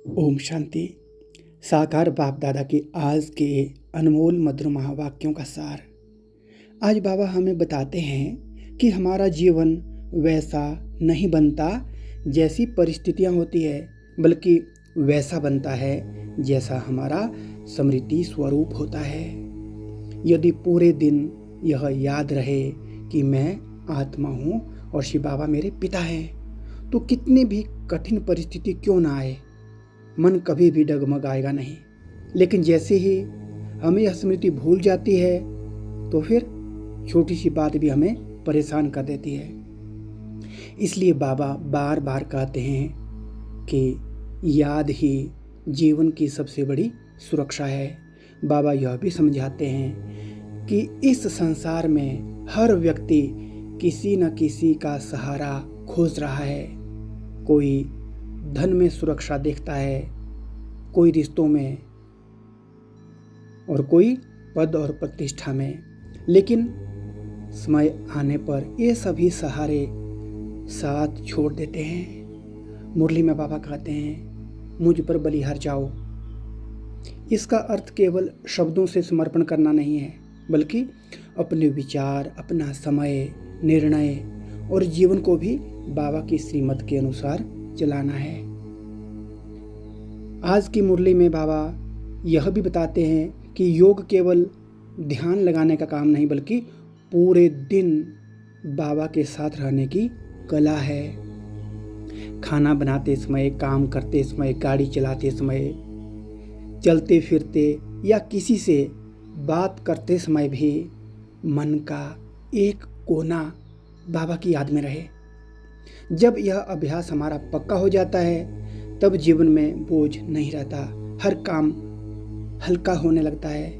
ओम शांति। साकार बाप दादा के आज के अनमोल मधुर महावाक्यों का सार। आज बाबा हमें बताते हैं कि हमारा जीवन वैसा नहीं बनता जैसी परिस्थितियां होती है, बल्कि वैसा बनता है जैसा हमारा स्मृति स्वरूप होता है। यदि पूरे दिन यह याद रहे कि मैं आत्मा हूँ और शिव बाबा मेरे पिता हैं, तो कितनी भी कठिन परिस्थिति क्यों ना आए, मन कभी भी डगमगाएगा नहीं। लेकिन जैसे ही हमें यह स्मृति भूल जाती है, तो फिर छोटी सी बात भी हमें परेशान कर देती है। इसलिए बाबा बार बार कहते हैं कि याद ही जीवन की सबसे बड़ी सुरक्षा है। बाबा यह भी समझाते हैं कि इस संसार में हर व्यक्ति किसी न किसी का सहारा खोज रहा है। कोई धन में सुरक्षा देखता है, कोई रिश्तों में, और कोई पद और प्रतिष्ठा में। लेकिन समय आने पर ये सभी सहारे साथ छोड़ देते हैं। मुरली में बाबा कहते हैं, मुझ पर बलिहार जाओ। इसका अर्थ केवल शब्दों से समर्पण करना नहीं है, बल्कि अपने विचार, अपना समय, निर्णय और जीवन को भी बाबा की श्रीमत के अनुसार चलाना है। आज की मुरली में बाबा यह भी बताते हैं कि योग केवल ध्यान लगाने का काम नहीं, बल्कि पूरे दिन बाबा के साथ रहने की कला है। खाना बनाते समय, काम करते समय, गाड़ी चलाते समय, चलते फिरते या किसी से बात करते समय भी मन का एक कोना बाबा की याद में रहे। जब यह अभ्यास हमारा पक्का हो जाता है, तब जीवन में बोझ नहीं रहता, हर काम हल्का होने लगता है,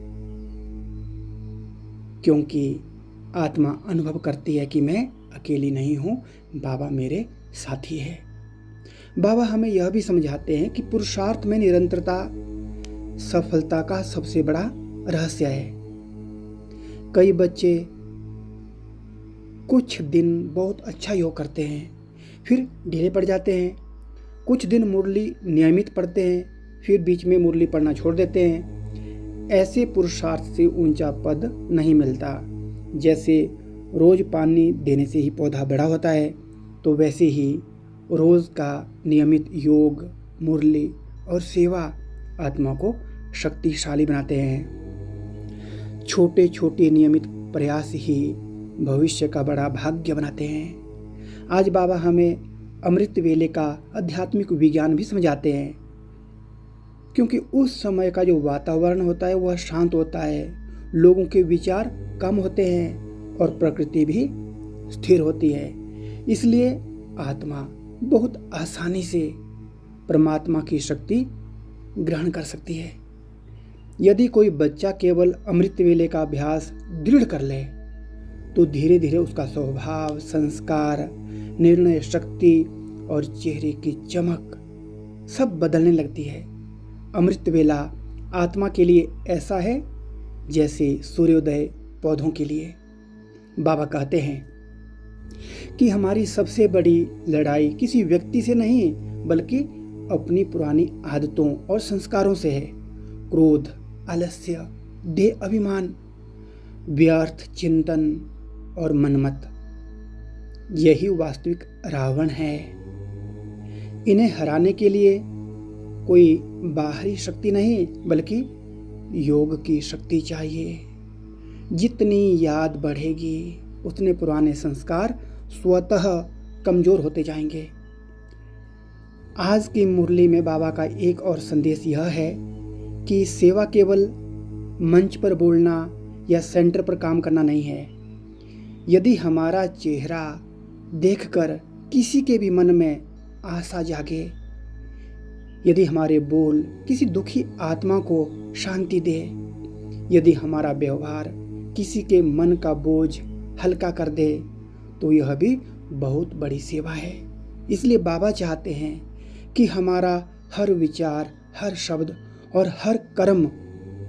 क्योंकि आत्मा अनुभव करती है कि मैं अकेली नहीं हूँ, बाबा मेरे साथी है। बाबा हमें यह भी समझाते हैं कि पुरुषार्थ में निरंतरता सफलता का सबसे बड़ा रहस्य है। कई बच्चे कुछ दिन बहुत अच्छा योग करते हैं, फिर ढीले पड़ जाते हैं। कुछ दिन मुरली नियमित पढ़ते हैं, फिर बीच में मुरली पढ़ना छोड़ देते हैं। ऐसे पुरुषार्थ से ऊंचा पद नहीं मिलता। जैसे रोज पानी देने से ही पौधा बड़ा होता है, तो वैसे ही रोज का नियमित योग, मुरली और सेवा आत्मा को शक्तिशाली बनाते हैं। छोटे छोटे नियमित प्रयास ही भविष्य का बड़ा भाग्य बनाते हैं। आज बाबा हमें अमृत वेले का आध्यात्मिक विज्ञान भी समझाते हैं, क्योंकि उस समय का जो वातावरण होता है वह शांत होता है, लोगों के विचार कम होते हैं और प्रकृति भी स्थिर होती है। इसलिए आत्मा बहुत आसानी से परमात्मा की शक्ति ग्रहण कर सकती है। यदि कोई बच्चा केवल अमृत वेले का अभ्यास दृढ़ कर ले, तो धीरे धीरे उसका स्वभाव, संस्कार, निर्णय शक्ति और चेहरे की चमक सब बदलने लगती है। अमृत वेला आत्मा के लिए ऐसा है जैसे सूर्योदय पौधों के लिए। बाबा कहते हैं कि हमारी सबसे बड़ी लड़ाई किसी व्यक्ति से नहीं, बल्कि अपनी पुरानी आदतों और संस्कारों से है। क्रोध, आलस्य, देह अभिमान, व्यर्थ चिंतन और मनमत, यही वास्तविक रावण है। इन्हें हराने के लिए कोई बाहरी शक्ति नहीं, बल्कि योग की शक्ति चाहिए। जितनी याद बढ़ेगी, उतने पुराने संस्कार स्वतः कमजोर होते जाएंगे। आज की मुरली में बाबा का एक और संदेश यह है कि सेवा केवल मंच पर बोलना या सेंटर पर काम करना नहीं है। यदि हमारा चेहरा देखकर किसी के भी मन में आशा जागे, यदि हमारे बोल किसी दुखी आत्मा को शांति दे, यदि हमारा व्यवहार किसी के मन का बोझ हल्का कर दे, तो यह भी बहुत बड़ी सेवा है। इसलिए बाबा चाहते हैं कि हमारा हर विचार, हर शब्द और हर कर्म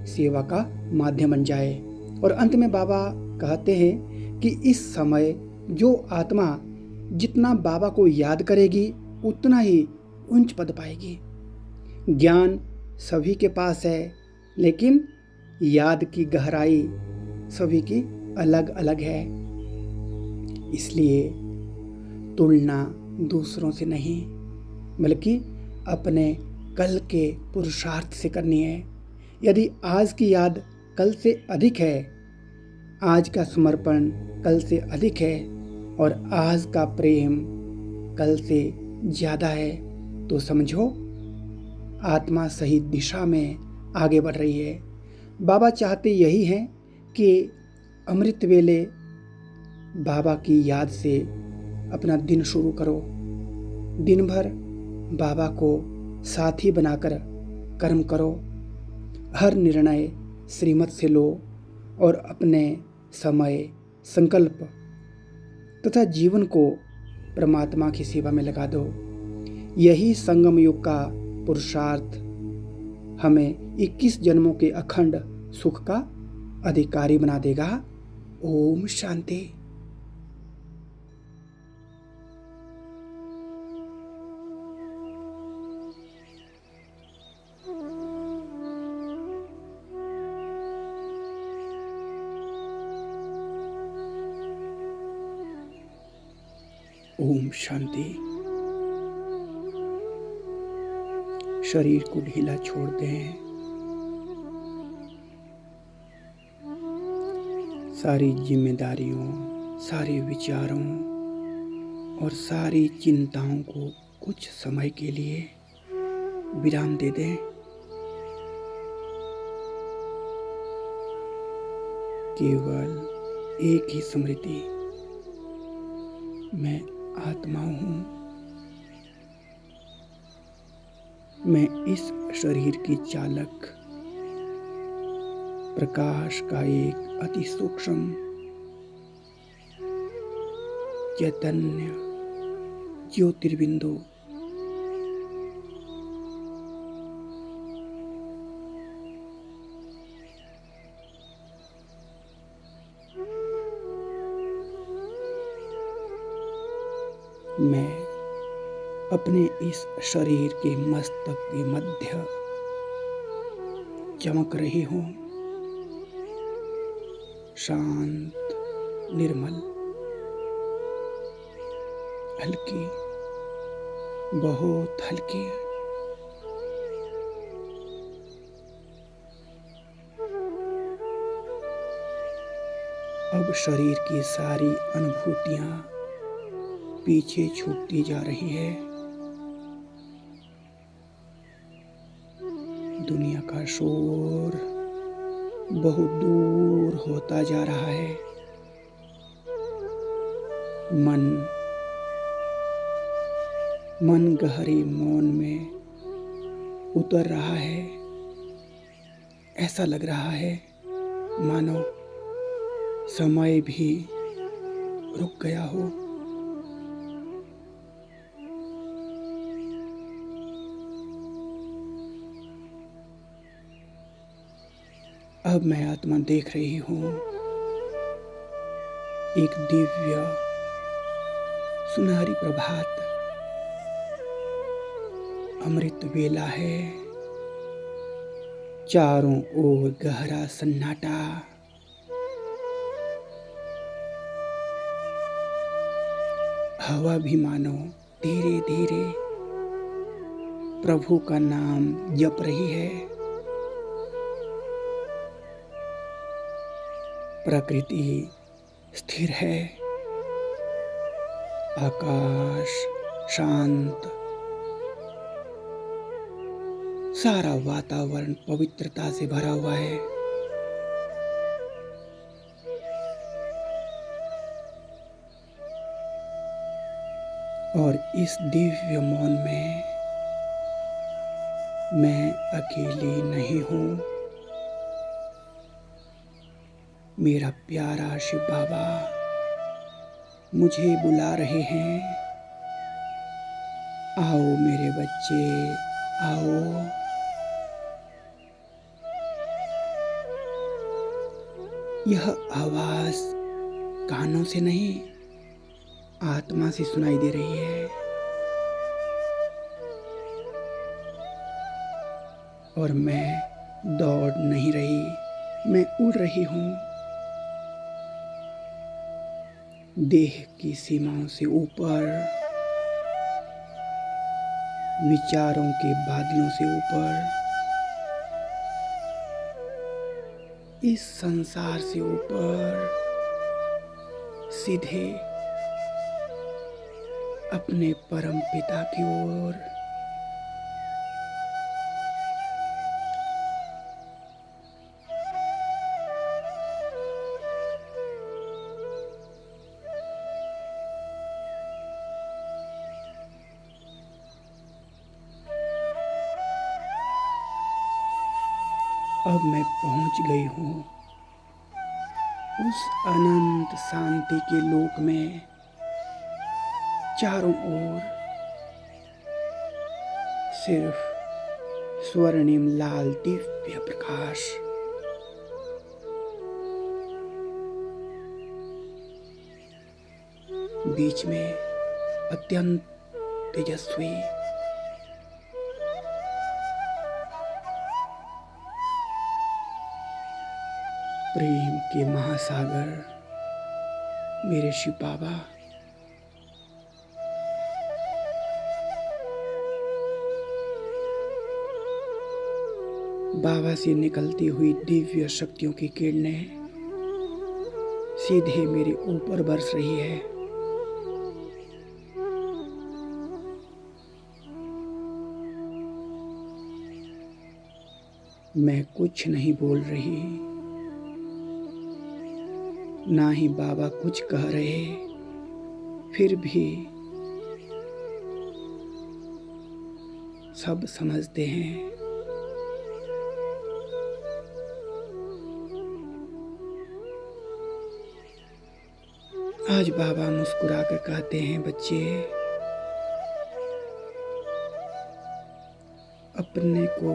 सेवा का माध्यम बन जाए। और अंत में बाबा कहते हैं कि इस समय जो आत्मा जितना बाबा को याद करेगी, उतना ही उच्च पद पाएगी। ज्ञान सभी के पास है, लेकिन याद की गहराई सभी की अलग अलग है। इसलिए तुलना दूसरों से नहीं, बल्कि अपने कल के पुरुषार्थ से करनी है। यदि आज की याद कल से अधिक है, आज का समर्पण कल से अधिक है और आज का प्रेम कल से ज़्यादा है, तो समझो आत्मा सही दिशा में आगे बढ़ रही है। बाबा चाहते यही हैं कि अमृत वेले बाबा की याद से अपना दिन शुरू करो। दिन भर बाबा को साथी बनाकर कर्म करो। हर निर्णय श्रीमत से लो और अपने समय, संकल्प तथा जीवन को परमात्मा की सेवा में लगा दो। यही संगम युग का पुरुषार्थ हमें 21 जन्मों के अखंड सुख का अधिकारी बना देगा। ओम शांति। ओम शांति। शरीर को ढीला छोड़ दें। सारी जिम्मेदारियों, सारे विचारों और सारी चिंताओं को कुछ समय के लिए विराम दे दें। केवल एक ही स्मृति, मैं आत्मा हूँ। मैं इस शरीर की चालक प्रकाश का एक अति सूक्ष्म चैतन्य ज्योतिर्बिंदु। मैं अपने इस शरीर के मस्तक के मध्य चमक रही हूँ, शांत, निर्मल, हल्की, बहुत हल्की। अब शरीर की सारी अनुभूतियां पीछे छूटती जा रही है। दुनिया का शोर बहुत दूर होता जा रहा है। मन गहरी मौन में उतर रहा है। ऐसा लग रहा है मानो समय भी रुक गया हो। अब मैं आत्मा देख रही हूँ, एक दिव्य सुनहरी प्रभात, अमृत वेला है। चारों ओर गहरा सन्नाटा। हवा भी मानो धीरे धीरे प्रभु का नाम जप रही है। प्रकृति स्थिर है, आकाश शांत, सारा वातावरण पवित्रता से भरा हुआ है। और इस दिव्य मौन में मैं अकेली नहीं हूँ। मेरा प्यारा शिव बाबा मुझे बुला रहे हैं। आओ मेरे बच्चे, आओ। यह आवाज कानों से नहीं, आत्मा से सुनाई दे रही है। और मैं दौड़ नहीं रही, मैं उड़ रही हूँ। देह की सीमाओं से ऊपर, विचारों के बादलों से ऊपर, इस संसार से ऊपर, सीधे अपने परम पिता की ओर। अब मैं पहुंच गई हूँ उस अनंत शांति के लोक में। चारों ओर सिर्फ स्वर्णिम लाल दिव्य प्रकाश। बीच में अत्यंत तेजस्वी प्रेम के महासागर मेरे शिव बाबा। बाबा से निकलती हुई दिव्य शक्तियों की किरणें सीधे मेरे ऊपर बरस रही है। मैं कुछ नहीं बोल रही, ना ही बाबा कुछ कह रहे, फिर भी सब समझते हैं। आज बाबा मुस्कुराकर कहते हैं, बच्चे अपने को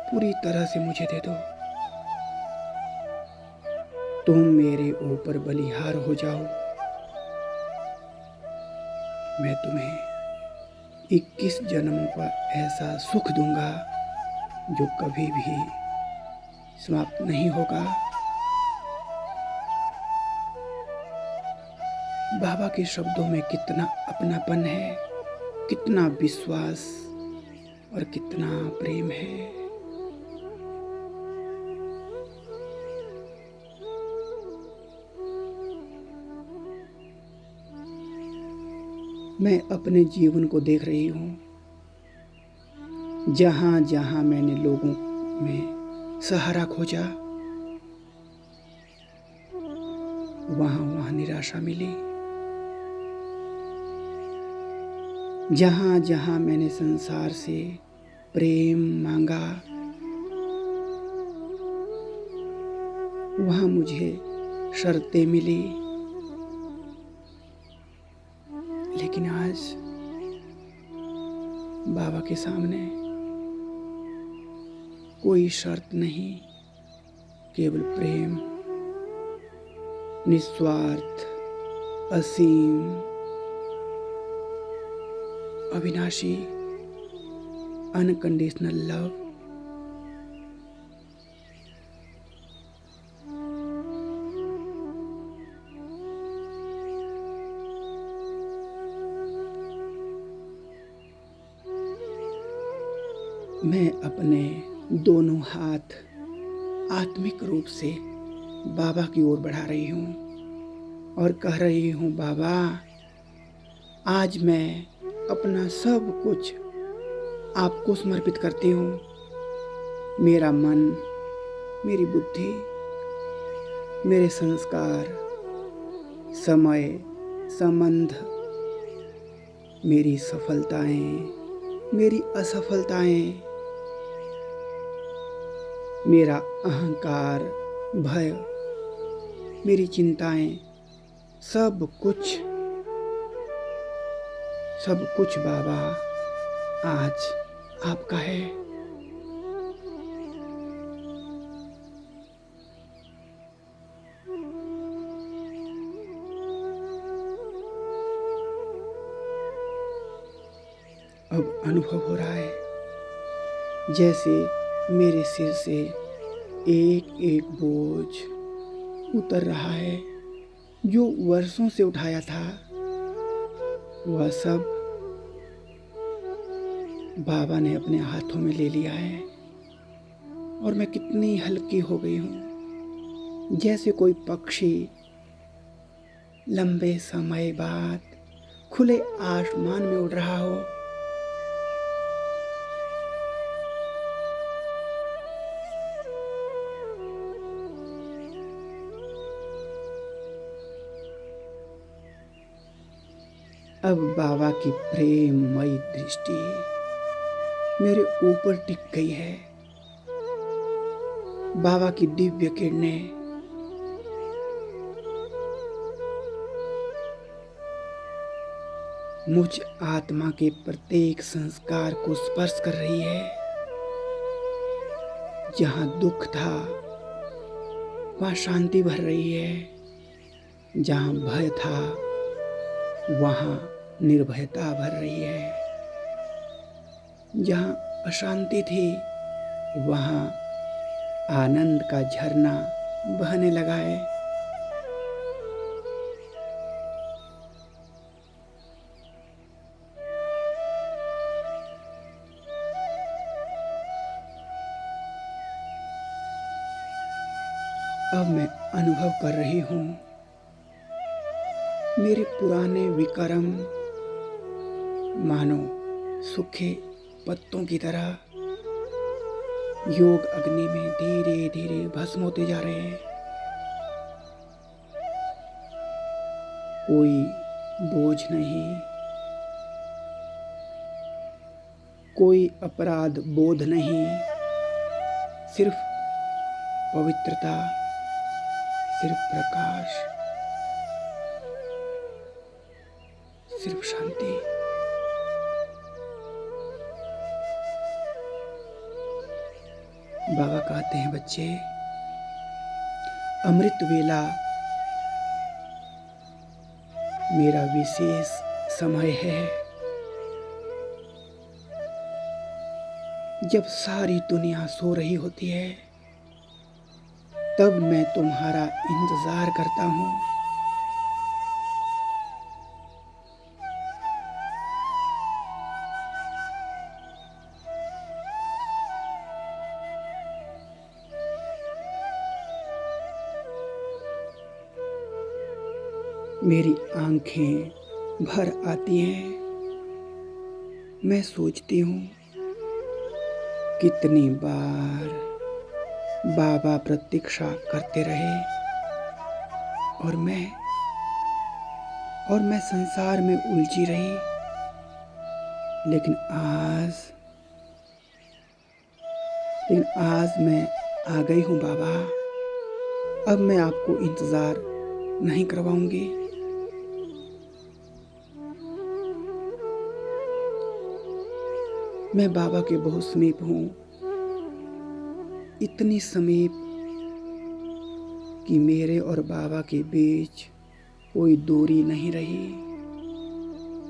पूरी तरह से मुझे दे दो। तुम मेरे ऊपर बलिहार हो जाओ। मैं तुम्हें 21 जन्मों का ऐसा सुख दूंगा जो कभी भी समाप्त नहीं होगा। बाबा के शब्दों में कितना अपनापन है, कितना विश्वास और कितना प्रेम है। मैं अपने जीवन को देख रही हूँ। जहाँ जहाँ मैंने लोगों में सहारा खोजा, वहाँ वहाँ निराशा मिली। जहाँ जहाँ मैंने संसार से प्रेम मांगा, वहाँ मुझे शर्तें मिली। लेकिन आज बाबा के सामने कोई शर्त नहीं, केवल प्रेम, निस्वार्थ, असीम, अविनाशी, अनकंडीशनल लव। मैं अपने दोनों हाथ आत्मिक रूप से बाबा की ओर बढ़ा रही हूँ और कह रही हूँ, बाबा आज मैं अपना सब कुछ आपको समर्पित करती हूँ। मेरा मन, मेरी बुद्धि, मेरे संस्कार, समय, संबंध, मेरी सफलताएं, मेरी असफलताएं, मेरा अहंकार, भय, मेरी चिंताएं, सब कुछ बाबा आज आपका है। अब अनुभव हो रहा है जैसे मेरे सिर से एक एक बोझ उतर रहा है। जो वर्षों से उठाया था वह सब बाबा ने अपने हाथों में ले लिया है और मैं कितनी हल्की हो गई हूँ, जैसे कोई पक्षी लंबे समय बाद खुले आसमान में उड़ रहा हो। अब बाबा की प्रेममयी दृष्टि मेरे ऊपर टिक गई है। बाबा की दिव्य किरणें मुझ आत्मा के प्रत्येक संस्कार को स्पर्श कर रही है। जहाँ दुख था वहाँ शांति भर रही है, जहाँ भय था वहाँ निर्भयता भर रही है, जहाँ अशांति थी वहाँ आनंद का झरना बहने लगा है। अब मैं अनुभव कर रही हूँ मेरे पुराने विक्रम मानो सूखे पत्तों की तरह योग अग्नि में धीरे धीरे भस्म होते जा रहे हैं। कोई बोझ नहीं, कोई अपराध बोध नहीं, सिर्फ पवित्रता, सिर्फ प्रकाश, सिर्फ शांति। बाबा कहते हैं, बच्चे, अमृत वेला मेरा विशेष समय है। जब सारी दुनिया सो रही होती है तब मैं तुम्हारा इंतजार करता हूँ। मेरी आंखें भर आती हैं। मैं सोचती हूँ कितनी बार बाबा प्रतीक्षा करते रहे और मैं संसार में उलझी रही। लेकिन आज मैं आ गई हूँ बाबा। अब मैं आपको इंतजार नहीं करवाऊंगी। मैं बाबा के बहुत समीप हूँ, इतनी समीप कि मेरे और बाबा के बीच कोई दूरी नहीं रही।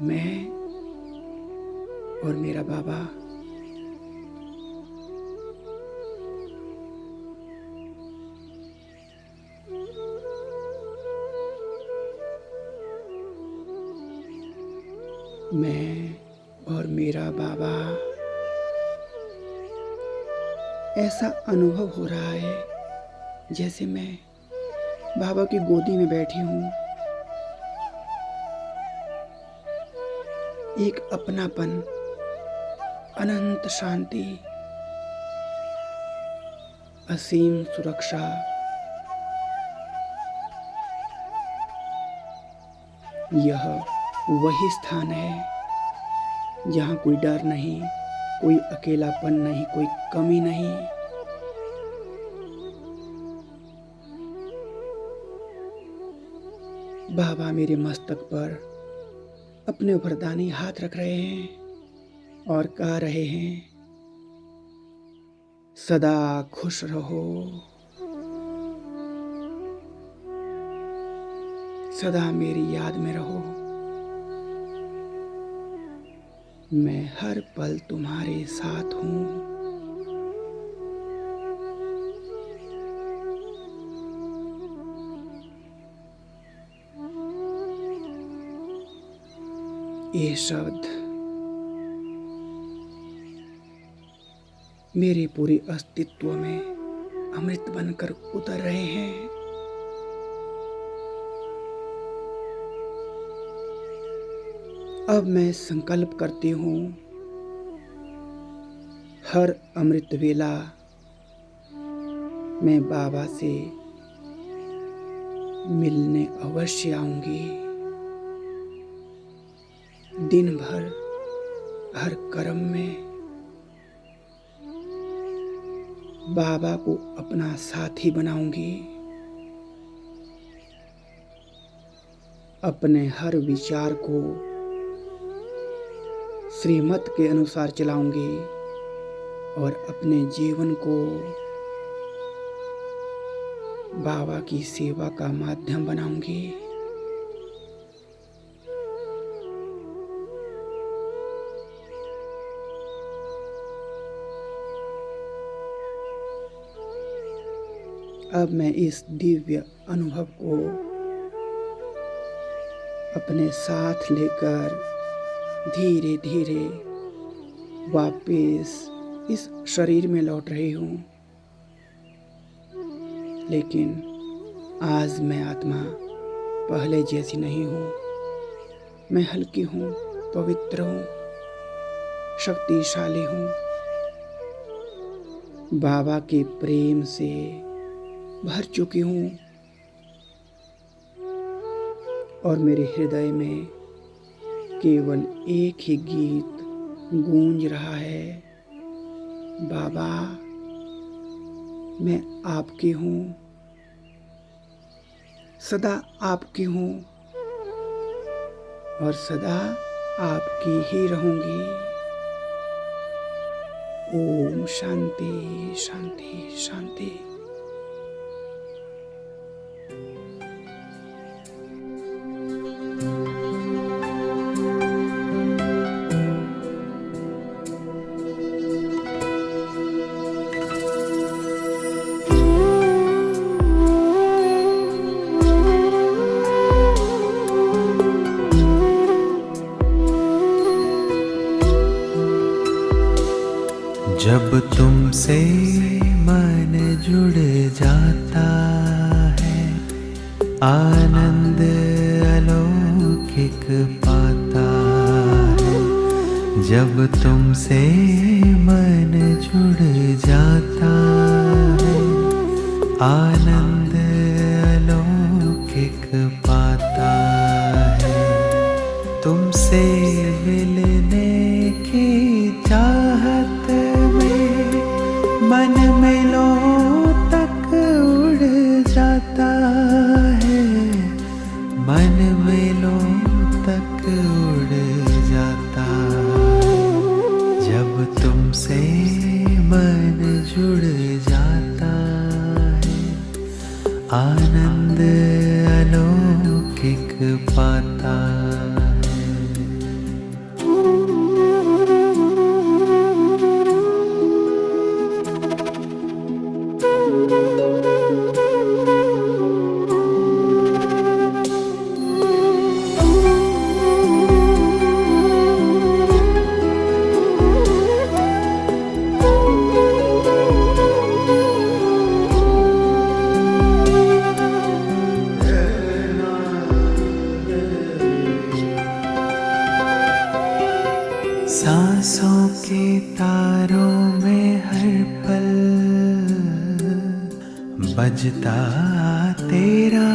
मैं और मेरा बाबा। मैं और मेरा बाबा। ऐसा अनुभव हो रहा है जैसे मैं बाबा की गोदी में बैठी हूँ। एक अपनापन, अनंत शांति, असीम सुरक्षा। यह वही स्थान है जहाँ कोई डर नहीं, कोई अकेलापन नहीं, कोई कमी नहीं। बाबा मेरे मस्तक पर अपने वरदानी हाथ रख रहे हैं और कह रहे हैं, सदा खुश रहो, सदा मेरी याद में रहो। मैं हर पल तुम्हारे साथ हूँ। ये शब्द मेरे पूरे अस्तित्व में अमृत बनकर उतर रहे हैं। अब मैं संकल्प करती हूँ, हर अमृत वेला मैं बाबा से मिलने अवश्य आऊंगी। दिन भर हर कर्म में बाबा को अपना साथी बनाऊंगी। अपने हर विचार को श्रीमत के अनुसार चलाऊंगी और अपने जीवन को बाबा की सेवा का माध्यम बनाऊंगी। अब मैं इस दिव्य अनुभव को अपने साथ लेकर धीरे धीरे वापस इस शरीर में लौट रही हूँ। लेकिन आज मैं आत्मा पहले जैसी नहीं हूँ। मैं हल्की हूँ, पवित्र हूँ, शक्तिशाली हूँ। बाबा के प्रेम से भर चुकी हूँ और मेरे हृदय में केवल एक ही गीत गूंज रहा है, बाबा मैं आपकी हूँ, सदा आपकी हूँ और सदा आपकी ही रहूंगी। ओम शांति शांति शांति। जब तुमसे मन जुड़ जाता है, आनंद अलौकिक पाता है। जब तुमसे मन जुड़ जाता है, आनंद अलौकिक पाता है। तुमसे मिलने की चाहत मन मेलों तक उड़ जाता है, मन मेलों तक उड़ जाता है। जब तुमसे मन जुड़ जाता है, आनंद अलौकिक पाता है। सांसों के तारों में हर पल बजता तेरा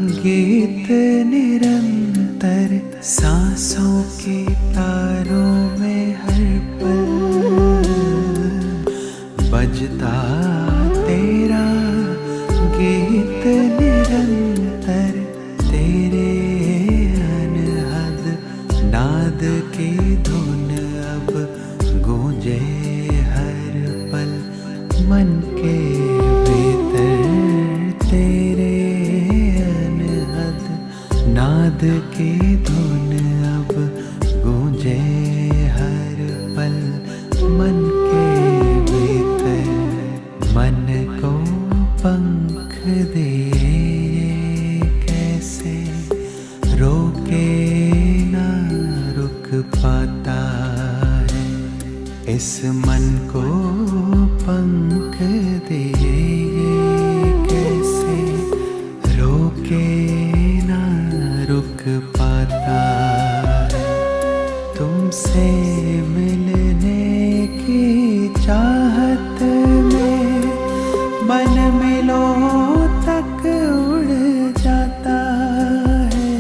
गीत निरंतर। सांसों के तारों में हर पल बजता तेरा गीत निरंतर। तेरे अनहद नाद की धुन अब गूंजे हर पल मन के भीतर। तेरे अनहद नाद की धुन अब गूंजे हर पल मन के भीतर। मन को पंख दिए कैसे रोके ना इस मन को पंख दिए ये कैसे रोके ना रुक पाता है। तुमसे मिलने की चाहत में मन मिलों तक उड़ जाता है।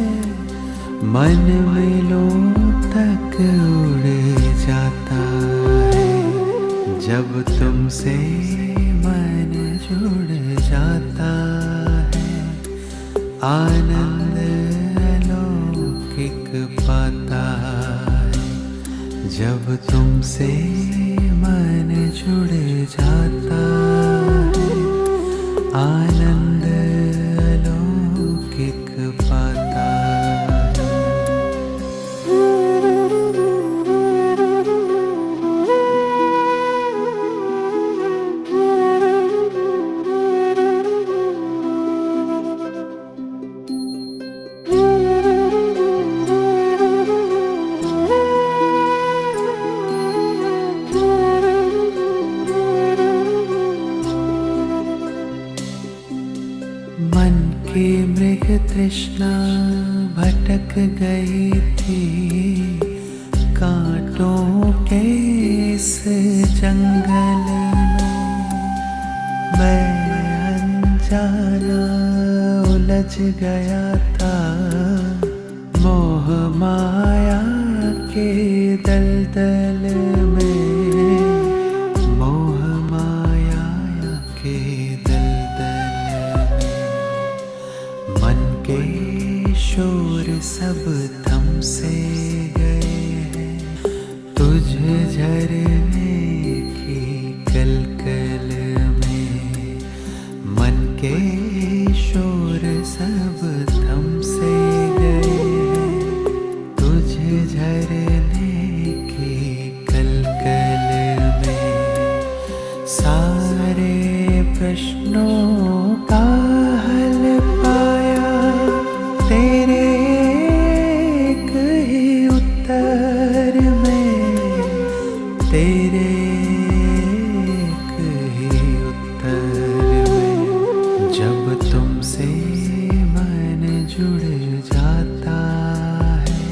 मन मिलों तक उड़ जाता है। जब तुमसे मन जुड़ जाता है, आनंद अलौकिक पाता है। जब तुमसे मन जुड़ जाता है, आनंद अलौकिक पाता है। मन की मृग तृष्णा भटक गई थी कांटों के इस जंगल में। मैं अनजाना उलझ गया था मोह माया के दलदल में। मोह माया के दलदल में मन के शोर सब थम से गए हैं। तुझ झरने की कलकल में मन के शोर सब थम से गए हैं। तुझ झरने की कलकल में सारे प्रश्नों का हल पाया। तेरे एक ही उत्तर में, तेरे एक ही उत्तर में। जब तुमसे मन जुड़ जाता है,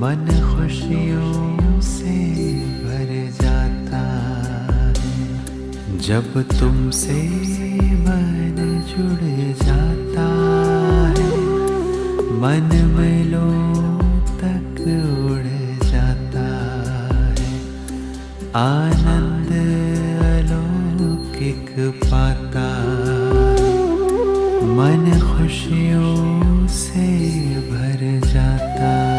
मन खुशियों से भर जाता है। जब तुमसे मन जुड़ जाता है, मन मिलों तक उड़ जाता है। आनंद अलौकिक पाता है। मन खुशियों से भर जाता है।